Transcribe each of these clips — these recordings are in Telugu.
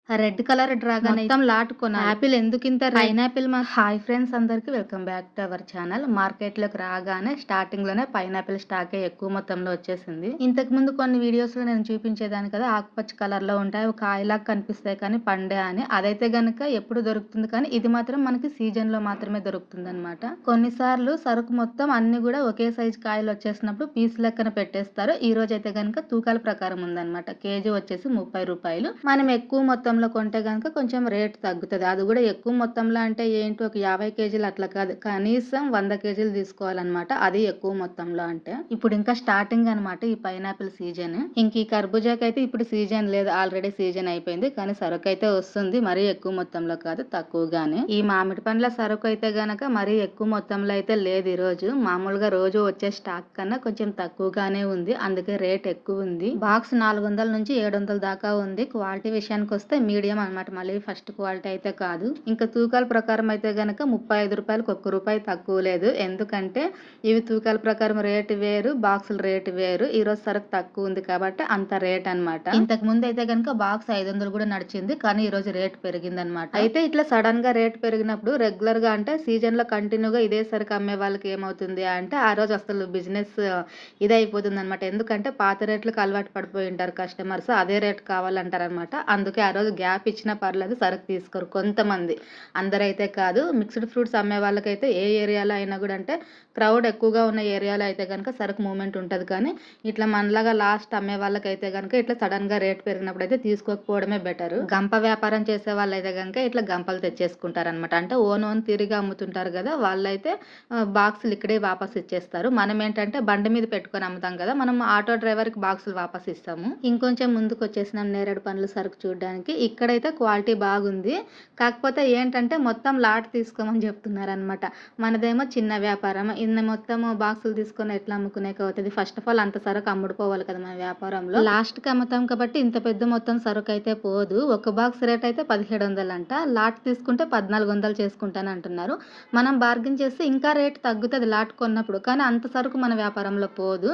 రెడ్ కలర్ డ్రాగన్ మొత్తం లాట్ కొనాలి. యాపిల్ ఎందుకింత పైనాపిల్ హాయ్ ఫ్రెండ్స్, అందరికి welcome back to our channel. మార్కెట్లోకి రాగానే స్టార్టింగ్ లోనే పైనాపిల్ స్టాకే ఎక్కువ మొత్తంలో వచ్చేసింది. ఇంతకు ముందు కొన్ని వీడియోస్ లో నేను చూపించేదాన్ని కదా, ఆకుపచ్చ కలర్ లో ఉంటాయి, కాయలాగా కనిపిస్తాయి కానీ పండే అని. అదైతే గనుక ఎప్పుడు దొరుకుతుంది, కానీ ఇది మాత్రం మనకి సీజన్ లో మాత్రమే దొరుకుతుంది అనమాట. కొన్నిసార్లు సరుకు మొత్తం అన్ని కూడా ఒకే సైజ్ కాయలు వచ్చేసినప్పుడు పీస్ లెక్కన పెట్టేస్తారు. ఈ రోజు అయితే గనుక తూకాల ప్రకారం ఉందన్నమాట. కేజీ వచ్చేసి 30 రూపాయలు. మనం ఎక్కువ మొత్తంలో కొంటే గనుక కొంచెం రేట్ తగ్గుతుంది. అది కూడా ఎక్కువ మొత్తంలో అంటే ఏంటి, ఒక 50 కేజీలు అట్లా కాదు, కనీసం 100 కేజీలు తీసుకోవాలన్నమాట. అది ఎక్కువ మొత్తంలో అంటే. ఇప్పుడు ఇంకా స్టార్టింగ్ అనమాట ఈ పైనాపిల్ సీజన్. ఇంక ఈ కర్బూజాకి అయితే ఇప్పుడు సీజన్ లేదు, ఆల్రెడీ సీజన్ అయిపోయింది. కానీ సరుకు అయితే వస్తుంది, మరీ ఎక్కువ మొత్తంలో కాదు, తక్కువగానే. ఈ మామిడి పండ్ల సరుకు అయితే గనక మరీ ఎక్కువ మొత్తంలో అయితే లేదు ఈ రోజు. మామూలుగా రోజు వచ్చే స్టాక్ కన్నా కొంచెం తక్కువగానే ఉంది, అందుకే రేట్ ఎక్కువ ఉంది. బాక్స్ 400 నుంచి 700 దాకా ఉంది. క్వాలిటీ విషయానికి వస్తే మీడియం అనమాట, మళ్ళీ ఫస్ట్ క్వాలిటీ అయితే కాదు. ఇంకా తూకాల ప్రకారం అయితే గనక 35 రూపాయలకు 1 రూపాయి తక్కువ లేదు. ఎందుకంటే ఇవి తూకాల ప్రకారం రేటు వేరు, బాక్సుల రేటు వేరు. ఈ రోజు సరుకు తక్కువ ఉంది కాబట్టి అంత రేట్ అనమాట. ఇంతకు ముందు అయితే గనక బాక్స్ 500 కూడా నడిచింది, కానీ ఈ రోజు రేట్ పెరిగింది అనమాట. అయితే ఇట్లా సడన్ గా రేట్ పెరిగినప్పుడు రెగ్యులర్ గా అంటే సీజన్ లో కంటిన్యూగా ఇదే సరుకు అమ్మే వాళ్ళకి ఏమవుతుంది అంటే ఆ రోజు అసలు బిజినెస్ ఇదైపోతుంది అనమాట. ఎందుకంటే పాత రేట్లకు అలవాటు పడిపోయి ఉంటారు కస్టమర్స్, అదే రేట్ కావాలంటారు అనమాట. అందుకే ఆ రోజు గ్యాప్ ఇచ్చినా పర్లేదు, సరుకు తీసుకోరు కొంతమంది, అందరైతే కాదు. మిక్స్డ్ ఫ్రూట్స్ అమ్మే వాళ్ళకైతే ఏ ఏరియాలో అయినా కూడా అంటే క్రౌడ్ ఎక్కువగా ఉన్న ఏరియాలో అయితే కనుక సరుకు మూమెంట్ ఉంటుంది. కానీ ఇట్లా మనలాగా లాస్ట్ అమ్మే వాళ్ళకైతే కనుక ఇట్లా సడన్ గా రేట్ పెరిగినప్పుడు అయితే తీసుకోకపోవడమే బెటర్. గంప వ్యాపారం చేసే వాళ్ళైతే కనుక ఇట్లా గంపలు తెచ్చేసుకుంటారు అనమాట. అంటే ఓన్ తిరిగి అమ్ముతుంటారు కదా, వాళ్ళైతే బాక్సులు ఇక్కడే వాపస్ ఇచ్చేస్తారు. మనం ఏంటంటే బండి మీద పెట్టుకొని అమ్ముతాం కదా, మనం ఆటో డ్రైవర్ కి బాక్సులు వాపస్ ఇస్తాము. ఇంకొంచెం ముందుకు వచ్చేసినాం నేరేడు పండ్ల సరుకు చూడడానికి. ఇక్కడైతే క్వాలిటీ బాగుంది, కాకపోతే ఏంటంటే మొత్తం లాట్ తీసుకోమని చెప్తున్నారు అనమాట. మనదేమో చిన్న వ్యాపారం, ఇన్ని మొత్తం బాక్సులు తీసుకొని ఎట్లా అమ్ముకునేకి అవుతుంది. ఫస్ట్ ఆఫ్ ఆల్ అంత సరుకు అమ్ముడుపోవాలి కదా మన వ్యాపారంలో. లాస్ట్ కి అమ్ముతాం కాబట్టి ఇంత పెద్ద మొత్తం సరుకు అయితే పోదు. ఒక బాక్స్ రేట్ అయితే 1700 అంట, లాట్ తీసుకుంటే 1400 చేసుకుంటాను అంటున్నారు. మనం బార్గెన్ చేస్తే ఇంకా రేట్ తగ్గుతుంది లాట్ కొన్నప్పుడు, కానీ అంత సరుకు మన వ్యాపారంలో పోదు.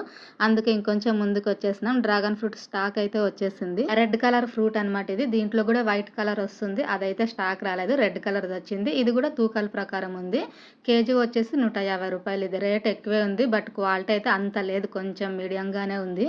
అందుకే ఇంకొంచెం ముందుకు వచ్చేసినాం. డ్రాగన్ ఫ్రూట్ స్టాక్ అయితే వచ్చేసింది. రెడ్ కలర్ ఫ్రూట్ అనమాట ఇది. దీంట్లో కూడా వైట్ కలర్ వస్తుంది, అదైతే స్టాక్ రాలేదు, రెడ్ కలర్ వచ్చింది. ఇది కూడా తూకాల ప్రకారం ఉంది. కేజీ వచ్చేసి 150 రూపాయలు. ఇది రేట్ ఎక్కువే ఉంది, బట్ క్వాలిటీ అయితే అంత లేదు, కొంచెం మీడియంగానే ఉంది.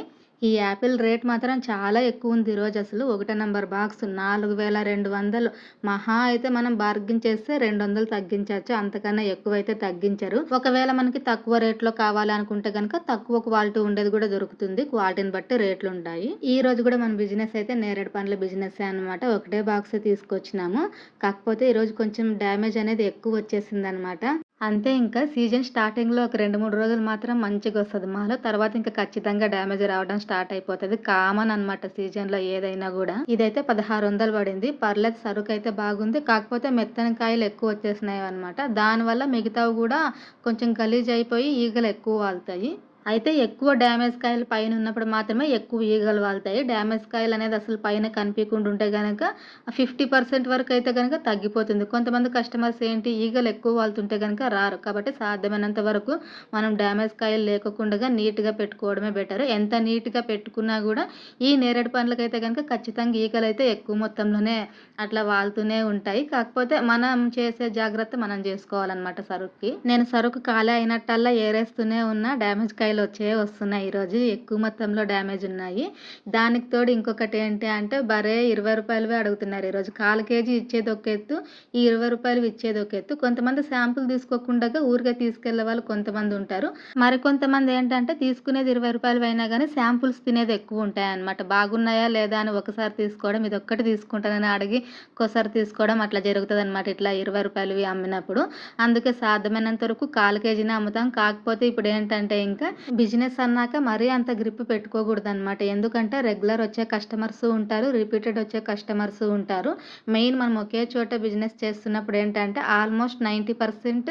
ఈ యాపిల్ రేట్ మాత్రం చాలా ఎక్కువ ఉంది ఈరోజు. అసలు 1 నంబర్ బాక్స్ 4200, మహా అయితే మనం బార్గెన్ చేస్తే 200 తగ్గించవచ్చు, అంతకన్నా ఎక్కువైతే తగ్గించరు. ఒకవేళ మనకి తక్కువ రేట్లో కావాలనుకుంటే కనుక తక్కువ క్వాలిటీ ఉండేది కూడా దొరుకుతుంది, క్వాలిటీని బట్టి రేట్లు ఉంటాయి. ఈ రోజు కూడా మన బిజినెస్ అయితే నేరేడు పండ్ల బిజినెస్ అనమాట. ఒకటే బాక్స్ తీసుకొచ్చినాము, కాకపోతే ఈరోజు కొంచెం డ్యామేజ్ అనేది ఎక్కువ వచ్చేసింది అనమాట. అంతే, ఇంకా సీజన్ స్టార్టింగ్ లో ఒక 2-3 రోజులు మాత్రం మంచిగా వస్తుంది మాలో, తర్వాత ఇంకా ఖచ్చితంగా డ్యామేజ్ రావడం స్టార్ట్ అయిపోతుంది. కామన్ అనమాట సీజన్ లో ఏదైనా కూడా. ఇదైతే 1600 పడింది, పర్లేదు, సరుకు అయితే బాగుంది. కాకపోతే మెత్తని కాయలు ఎక్కువ వచ్చేసినాయి అనమాట. దానివల్ల మిగతావి కూడా కొంచెం గలీజ్ అయిపోయి ఈగలు ఎక్కువ వాళ్తాయి. అయితే ఎక్కువ డ్యామేజ్ కాయలు పైన ఉన్నప్పుడు మాత్రమే ఎక్కువ ఈగలు వాళ్తాయి. డ్యామేజ్ కాయలు అనేది అసలు పైన కనిపించకుండా ఉంటే కనుక 50% వరకు అయితే కనుక తగ్గిపోతుంది. కొంతమంది కస్టమర్స్ ఏంటి, ఈగలు ఎక్కువ వాళ్తుంటే కనుక రారు. కాబట్టి సాధ్యమైనంత వరకు మనం డ్యామేజ్ కాయలు లేకుండా నీట్గా పెట్టుకోవడమే బెటర్. ఎంత నీట్గా పెట్టుకున్నా కూడా ఈ నేరేడు పండ్లకైతే కనుక ఖచ్చితంగా ఈగలు అయితే ఎక్కువ మొత్తంలోనే అట్లా వాళ్తూనే ఉంటాయి. కాకపోతే మనం చేసే జాగ్రత్త మనం చేసుకోవాలన్నమాట. సరుకుకి నేను సరుకు ఖాళీ అయినట్టల్లా ఏరేస్తూనే ఉన్నా, డ్యామేజ్ కాయలు వస్తున్నాయి. ఈరోజు ఎక్కువ మొత్తంలో డ్యామేజ్ ఉన్నాయి. దానికి తోడు ఇంకొకటి ఏంటి అంటే బరే 20 రూపాయలవే అడుగుతున్నారు ఈరోజు. 1/4 కేజీ ఇచ్చేది ఒక ఎత్తు, ఈ 20 రూపాయలు ఇచ్చేది ఒక ఎత్తు. కొంతమంది శాంపుల్ తీసుకోకుండా ఊరికే తీసుకెళ్లే వాళ్ళు కొంతమంది ఉంటారు. మరి కొంతమంది ఏంటంటే తీసుకునేది 20 రూపాయలు అయినా కానీ శాంపుల్స్ తినేది ఎక్కువ ఉంటాయి అనమాట. బాగున్నాయా లేదా అని ఒకసారి తీసుకోవడం, ఇది ఒక్కటి తీసుకుంటానని అడిగి ఒకసారి తీసుకోవడం అట్లా జరుగుతుంది అనమాట. ఇట్లా 20 రూపాయలు అమ్మినప్పుడు. అందుకే సాధ్యమైనంత వరకు 1/4 కేజీనే అమ్ముతాం. కాకపోతే ఇప్పుడు ఏంటంటే ఇంకా బిజినెస్ అన్నాక మరీ అంత గ్రిప్ పెట్టుకోకూడదు అనమాట. ఎందుకంటే రెగ్యులర్ వచ్చే కస్టమర్స్ ఉంటారు, రిపీటెడ్ వచ్చే కస్టమర్స్ ఉంటారు. మెయిన్ మనం ఒకే చోట బిజినెస్ చేస్తున్నప్పుడు ఏంటంటే almost 90%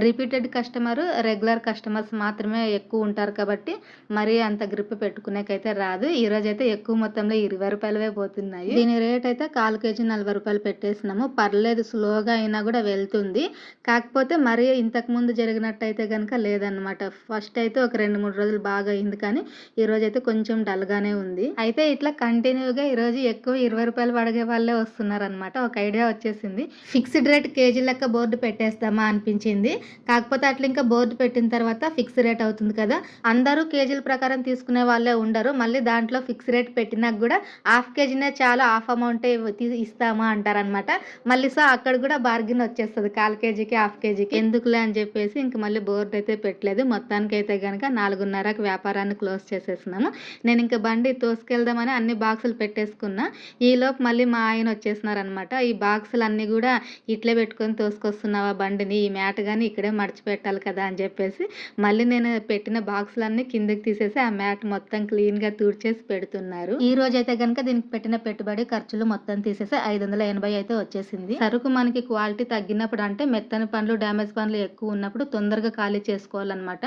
repeated customer, regular customers మాత్రమే ఎక్కువ ఉంటారు. కాబట్టి మరీ అంత గ్రిప్ పెట్టుకునేకైతే రాదు. ఈ రోజు అయితే ఎక్కువ మొత్తంలో 20 రూపాయలవే పోతున్నాయి. దీని రేట్ అయితే 1/4 కేజీ 40 రూపాయలు పెట్టేసినాము. పర్లేదు, స్లోగా అయినా కూడా వెళ్తుంది. కాకపోతే మరీ ఇంతకు ముందు జరిగినట్టయితే కనుక లేదనమాట. ఫస్ట్ అయితే ఒక 2-3 రోజులు బాగా అయింది. కానీ ఈ రోజైతే కొంచెం డల్‌గానే ఉంది. అయితే ఇట్లా కంటిన్యూగా ఈరోజు ఎక్కువ రూ. 20 అడిగే వాళ్ళే వస్తున్నారనమాట. ఒక ఐడియా వచ్చేసింది. ఫిక్స్డ్ రేట్ కేజీ లెక్క బోర్డు పెట్టేస్తామా అనిపించింది. కాకపోతే అట్లా ఇంకా బోర్డు పెట్టిన తర్వాత ఫిక్స్ రేట్ అవుతుంది కదా! అందరూ కేజీల ప్రకారం తీసుకునే వాళ్ళే ఉండరు. మళ్ళీ దాంట్లో ఫిక్స్ రేట్ పెట్టినాక కూడా హాఫ్ కేజీనే చాలు, హాఫ్ అమౌంటే ఇస్తామా అంటారనమాట. మళ్ళీ సో అక్కడ కూడా బార్గెన్ వచ్చేస్తది. 1/4 కేజీకి, హాఫ్ కేజీకి. ఎందుకులే అని చెప్పేసి ఇంక మళ్ళీ బోర్డ్ అయితే పెట్టలేదు. మొత్తానికైతే గనక 4:30కి వ్యాపారాన్ని క్లోజ్ చేసేసినాము. నేను ఇంక బండి తోసుకెళ్దామని అన్ని బాక్సులు పెట్టేసుకున్నా. ఈలోపు మళ్ళీ మా ఆయన వచ్చేసినారనమాట. ఈ బాక్సులన్నీ కూడా ఇట్లే పెట్టుకొని తోసుకొస్తున్నావా బండిని, ఈ మ్యాట్ గాని ఇక్కడే మడిచిపెట్టాలి కదా అని చెప్పేసి మళ్ళీ నేను పెట్టిన బాక్సులన్నీ కిందకి తీసేసి ఆ మ్యాట్ మొత్తం క్లీన్‌గా తుడిచేసి పెడుతున్నారు. ఈ రోజైతే గనక దీనికి పెట్టిన పెట్టుబడి ఖర్చులు మొత్తం తీసేసి 580 అయితే వచ్చేసింది. సరుకు మనకి క్వాలిటీ తగ్గినప్పుడు అంటే మెత్తని పనులు, డ్యామేజ్ పనులు ఎక్కువ ఉన్నప్పుడు తొందరగా ఖాళీ చేసుకోవాలన్నమాట.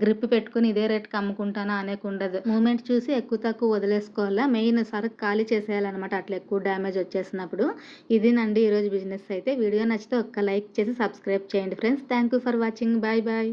గ్రిప్ పెట్టుకొని ఇదే రేట్‌కి అమ్ముకుంటానా అనేకుండదు. మూవ్‌మెంట్ చూసి ఎక్కువ తక్కువ వదిలేసుకోవాలా. మెయిన్ సరుకు ఖాళీ చేసేయాలన్నమాట అట్లా ఎక్కువ డ్యామేజ్ వచ్చేసినప్పుడు. ఇదేనండి ఈరోజు బిజినెస్ అయితే. వీడియో నచ్చితే ఒక్క లైక్ చేసి సబ్స్క్రైబ్ చేయండి friends. Thank you for watching. Bye bye.